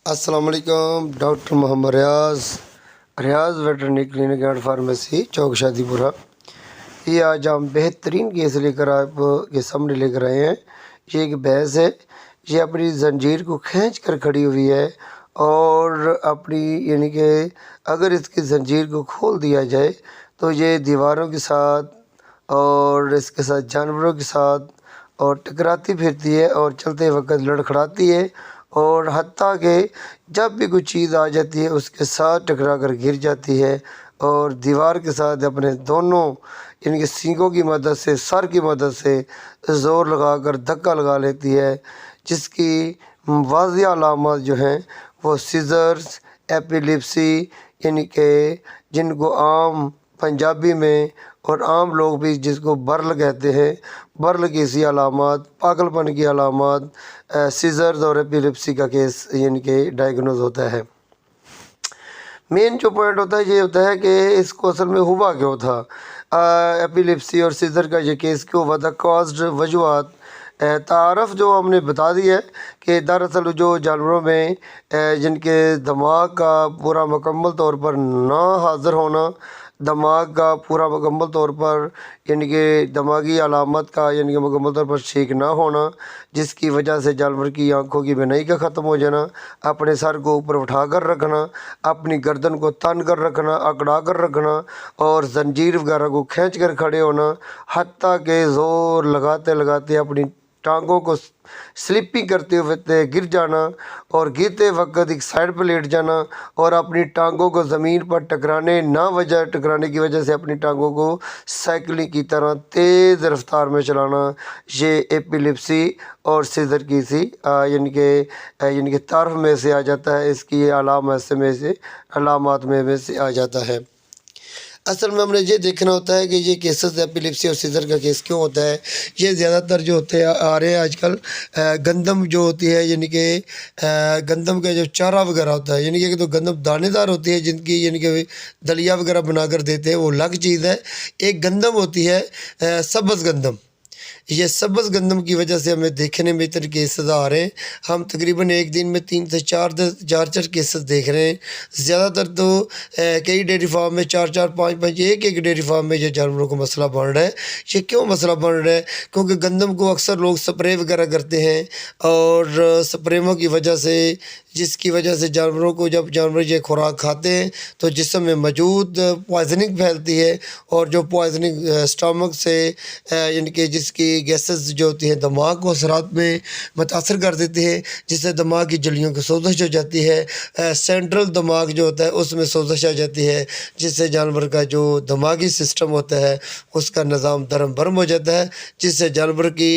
अस्सलाम वालेकुम। Doctor Mohammad Riaz veterinary clinic and pharmacy Chowk Shadipura. ये आज हम बेहतरीन केस लेकर आपके सामने लेकर आए हैं। ये एक भैंस है, ये अपनी जंजीर को खींच कर खड़ी हुई है और अपनी यानी कि अगर इसकी जंजीर को खोल दिया जाए तो ये दीवारों के साथ और इसके साथ जानवरों के साथ और टकराती फिरती है और चलते वक्त लड़खड़ाती है और हत्ता के जब भी कोई चीज़ आ जाती है उसके साथ टकरा कर गिर जाती है और दीवार के साथ अपने दोनों इनके सींगों की मदद से, सर की मदद से ज़ोर लगाकर धक्का लगा लेती है, जिसकी वाज़िह अलामत जो हैं वो सीज़र्स, एपिलिप्सी यानी कि जिनको आम पंजाबी में और आम लोग भी जिसको बर्ल कहते हैं, बर्ल की सी अलामत, पागलपन की अलामत, सीज़र्स और एपिलिप्सी का केस यानी कि डायग्नोज होता है। मेन जो पॉइंट होता है ये होता है कि इसको असल में हुआ क्यों था, एपिलिप्सी और सीज़र का ये केस क्यों हुआ था, कॉज्ड वजूहत तारफ़ जो हमने बता दिया है कि दरअसल जो जानवरों में जिनके दिमाग का पूरा मुकम्मल तौर पर ना हाज़िर होना, दिमाग का पूरा मुकम्मल तौर पर यानी कि दिमागी अलामत का यानी कि मुकम्मल तौर पर ठीक ना होना, जिसकी वजह से जानवर की आँखों की बिनाई का ख़त्म हो जाना, अपने सर को ऊपर उठा कर रखना, अपनी गर्दन को तन कर रखना, अकड़ा कर रखना और जंजीर वगैरह को खींच कर खड़े होना, हत्ता के ज़ोर लगाते लगाते अपनी टांगों को स्लिपिंग करते हुए गिर जाना और गिरते वक्त एक साइड पर लेट जाना और अपनी टांगों को ज़मीन पर टकराने की वजह से अपनी टांगों को साइकिलिंग की तरह तेज़ रफ्तार में चलाना, ये एपिलिप्सी और सीज़र की सी यानी कि तारफ़ में से आ जाता है, इसकी अलामत में से आ जाता है। असल में हमने ये देखना होता है कि ये केसेस एपिलिप्सी और सीज़र का केस क्यों होता है। ये ज़्यादातर जो होते आ रहे हैं आजकल गंदम जो होती है यानी कि गंदम का जो चारा वगैरह होता है, यानी कि तो गंदम दानेदार होती है जिनकी यानी कि दलिया वगैरह बना कर देते हैं, वो अलग चीज़ है। एक गंदम होती है सब्ज़ गंदम, ये सब्ज़ गंदम की वजह से हमें देखने में इतने केसेस आ रहे हैं। हम तकरीबन एक दिन में 3 से 4 केसेस देख रहे हैं। ज़्यादातर तो कई डेयरी फार्म में 4 5 एक डेयरी फार्म में ये जानवरों को मसला बन रहा है। ये क्यों मसला बन रहा है? क्योंकि गंदम को अक्सर लोग स्प्रे वगैरह करते हैं और स्प्रेमों की वजह से, जिसकी वजह से जानवरों को जब जानवर ये खुराक खाते हैं तो जिस्म में मौजूद पॉइजनिंग फैलती है और जो पॉइजनिंग स्टमक से यानी कि जिसकी गैसेस जो होती हैं दिमाग को असरात में मुतासर कर देती है, जिससे दिमाग की झिल्लियों की सोजिश हो जाती है। सेंट्रल दिमाग जो होता है उसमें सोजिश आ जाती है, जिससे जानवर का जो दिमागी सिस्टम होता है उसका निज़ाम दरम बरम हो जाता है, जिससे जानवर की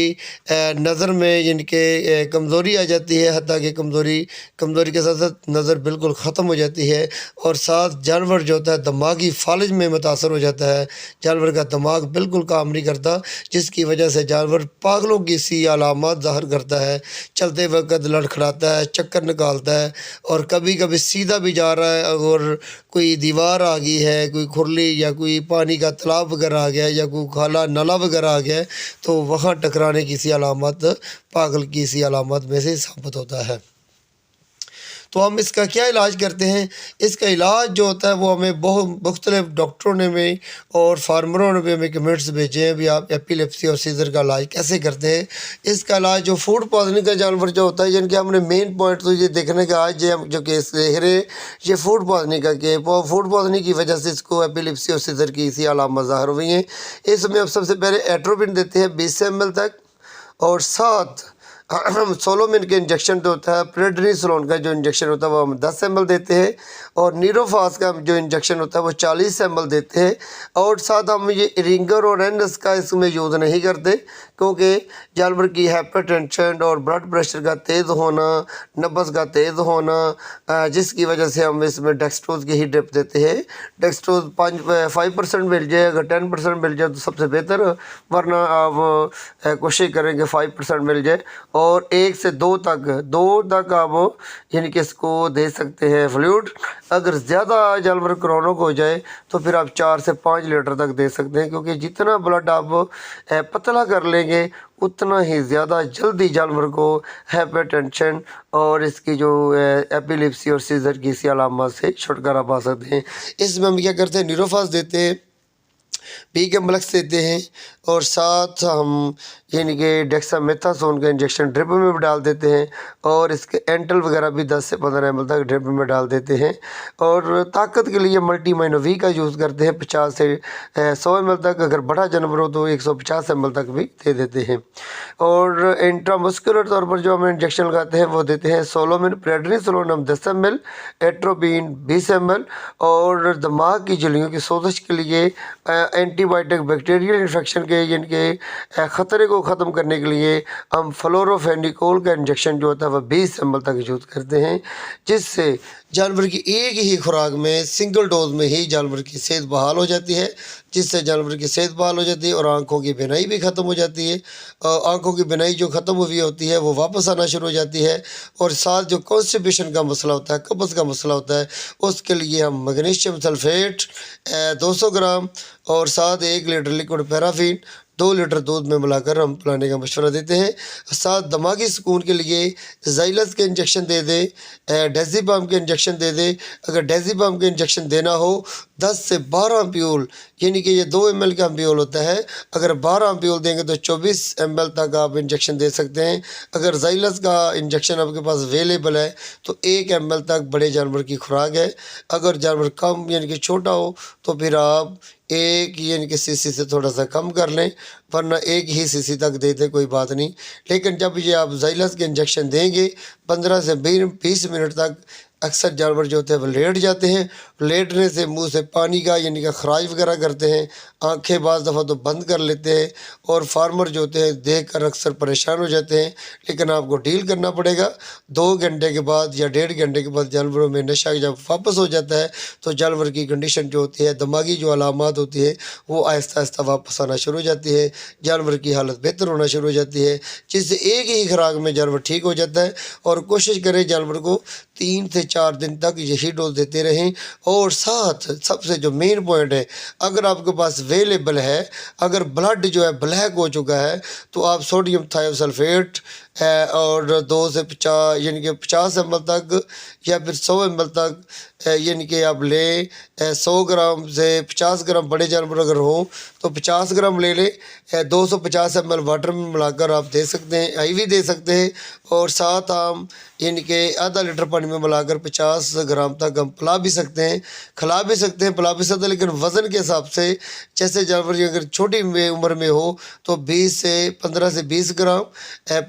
नज़र में यानी कि कमज़ोरी आ जाती है। हत्ता कि कमज़ोरी के साथ साथ नज़र बिल्कुल ख़त्म हो जाती है और साथ जानवर जो होता है दिमागी फालज में मुतासर हो जाता है। जानवर का दिमाग बिल्कुल काम नहीं करता, जिसकी वजह से जानवर पागलों की सी अलामत ज़ाहिर करता है, चलते वक्त लड़खड़ाता है, चक्कर निकालता है और कभी कभी सीधा भी जा रहा है और कोई दीवार आ गई है, कोई खुरली या कोई पानी का तालाब वगैरह आ गया या कोई खाला नाला वगैरह आ गया तो वहाँ टकराने की सी अलामत पागल की सी अलामत में से साबित होता है। तो हम इसका क्या इलाज करते हैं? इसका इलाज जो होता है वो हमें बहुत मुख्तलिफ डॉक्टरों ने भी और फार्मरों ने भी हमें कमेंट्स भेजे हैं भी आप एपिलेप्सी और सीज़र का इलाज कैसे करते हैं। इसका इलाज जो फूड पॉइजनिंग का जानवर जो होता है, जिनके हमने मेन पॉइंट तो ये देखने का आज जो केस देख रहे हैं ये फूड पॉइजनिंग का केस, फूड पॉइजनिंग की वजह से इसको एपिलेप्सी और सीज़र की इसी अलामत ज़ाहिर हुई हैं। इसमें हम सबसे पहले एट्रोपिन देते हैं 20 ml तक और साथ सोलोमिन के इंजेक्शन तो होता है, प्रेडनिसोलोन का जो इंजेक्शन होता है वो हम 10 ml देते हैं और नीरोफास का जो इंजेक्शन होता है वो 40 ml देते हैं और साथ हम ये रिंगर और एनस का इसमें यूज़ नहीं करते क्योंकि जानवर की हाइपरटेंशन और ब्लड प्रेशर का तेज़ होना, नब्ज़ का तेज़ होना, जिसकी वजह से हम इसमें डेक्सट्रोज की ही ड्रिप देते हैं। डेक्सट्रोज 5% मिल जाए, अगर 10% मिल जाए तो सबसे बेहतर, वरना आप कोशिश करें कि 5% मिल जाए اور 1 سے 2 تک آپ یعنی کہ اس کو دے سکتے ہیں فلوئڈ۔ اگر زیادہ جانور کرونک ہو جائے تو پھر آپ 4 سے 5 لیٹر تک دے سکتے ہیں، کیونکہ جتنا بلڈ آپ پتلا کر لیں گے اتنا ہی زیادہ جلدی جانور کو ہائپر ٹینشن اور اس کی جو ایپیلیپسی اور سیزر کی اسی علامات سے چھٹکارا پا سکتے ہیں۔ اس میں ہم کیا کرتے ہیں، نیوروفاس دیتے ہیں، پی کمپلیکس دیتے ہیں، اور ساتھ ہم یعنی کہ ڈیکسامیتھاسون کا انجیکشن ڈرپ میں بھی ڈال دیتے ہیں، اور اس کے اینٹل وغیرہ بھی 10 سے 15 ml تک ڈرپ میں ڈال دیتے ہیں۔ اور طاقت کے لیے ملٹی مائنو وی کا یوز کرتے ہیں 50 سے 100 ml تک، اگر بڑا جانور ہو تو 150 ml تک بھی دے دیتے ہیں۔ اور انٹرامسکولر طور پر جو ہم انجیکشن لگاتے ہیں وہ دیتے ہیں سولومن، پریڈنیسولون ہم 10 ml، ایٹروپین 20 ml، اور دماغ کی جھلیوں کی سوزش کے لیے اینٹی بائیوٹک بیکٹیریل انفیکشن کے یعنی کہ خطرے کو ختم کرنے کے لیے ہم فلوروفینیکول کا انجیکشن جو ہوتا ہے وہ 20 ml تک یوز کرتے ہیں، جس سے جانور کی ایک ہی خوراک میں سنگل ڈوز میں ہی جانور کی صحت بحال ہو جاتی ہے، جس سے جانور کی صحت بحال ہو جاتی ہے اور آنکھوں کی بینائی بھی ختم ہو جاتی ہے۔ آنکھوں کی بینائی جو ختم ہوئی ہوتی ہے وہ واپس آنا شروع ہو جاتی ہے، اور ساتھ جو کانسٹیپیشن کا مسئلہ ہوتا ہے، قبض کا مسئلہ ہوتا ہے، اس کے لیے ہم میگنیشیم سلفیٹ 200 گرام اور ساتھ 1 لیٹر لیکوڈ پیرافین 2 لیٹر دودھ میں ملا کر ہم پلانے کا مشورہ دیتے ہیں۔ ساتھ دماغی سکون کے لیے زائلس کے انجیکشن دے دیں، ڈیزیپام کے انجیکشن دے دیں۔ اگر ڈیزیپام کے انجیکشن دینا ہو 10 سے 12 امپیول، یعنی کہ یہ 2 ml کا امپیول ہوتا ہے، اگر 12 امپیول دیں گے تو 24 ml تک آپ انجیکشن دے سکتے ہیں۔ اگر زائلس کا انجیکشن آپ کے پاس اویلیبل ہے تو 1 ml تک بڑے جانور کی خوراک ہے۔ اگر جانور کم یعنی کہ چھوٹا ہو تو پھر آپ 1 یعنی کہ cc سے تھوڑا سا کم کر لیں، ورنہ 1 ہی cc تک دیتے کوئی بات نہیں۔ لیکن جب یہ آپ زائلس کے انجیکشن دیں گے 15 سے 20 منٹ تک اکثر جانور جو ہوتے ہیں وہ لیٹ جاتے ہیں، لیٹنے سے منہ سے پانی کا یعنی کہ خراش وغیرہ کرتے ہیں، آنکھیں بعض دفعہ تو بند کر لیتے ہیں، اور فارمر جو ہوتے ہیں دیکھ کر اکثر پریشان ہو جاتے ہیں۔ لیکن آپ کو ڈیل کرنا پڑے گا۔ 2 گھنٹے کے بعد یا 1.5 گھنٹے کے بعد جانوروں میں نشہ جب واپس ہو جاتا ہے تو جانور کی کنڈیشن جو ہوتی ہے، دماغی جو علامات ہوتی ہے وہ آہستہ آہستہ واپس آنا شروع ہو جاتی ہے، جانور کی حالت بہتر ہونا شروع ہو جاتی ہے، جس سے ایک ہی خوراک میں جانور ٹھیک ہو جاتا ہے۔ اور کوشش کریں جانور کو 3 سے 4 دن تک یہی ڈوز دیتے رہیں۔ اور ساتھ سب سے جو مین پوائنٹ ہے، اگر آپ کے پاس اویلیبل ہے، اگر بلڈ جو ہے بلیک ہو چکا ہے تو آپ سوڈیم تھائیوسلفیٹ اور 2 سے 50 یعنی کہ 50 ml تک یا پھر 100 ml تک یعنی کہ آپ لیں۔ 100 گرام سے 50 گرام بڑے جانور اگر ہوں تو 50 گرام لے لیں، 250 ml واٹر میں ملا کر آپ دے سکتے ہیں، آئی وی دے سکتے ہیں، اور ساتھ ہم یعنی کہ آدھا لیٹر پانی میں ملا کر 50 گرام تک ہم پلا بھی سکتے ہیں، کھلا بھی سکتے ہیں، پلا بھی سکتے ہیں۔ لیکن وزن کے حساب سے جیسے جانور اگر چھوٹی عمر میں ہو تو 15 سے 20 گرام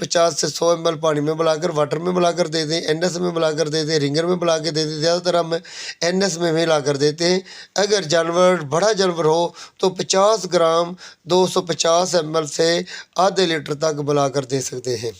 50 سے 100 ml پانی میں ملا کر واٹر میں ملا کر دے دیں، NS میں ملا کر دے دیں، رنگر میں ملا کے دے دیں۔ زیادہ تر ہم NS میں ملا کر دیتے ہیں۔ اگر جانور بڑا جانور ہو تو 50 گرام 250 ml سے آدھے لیٹر تک ملا کر دے سکتے ہیں۔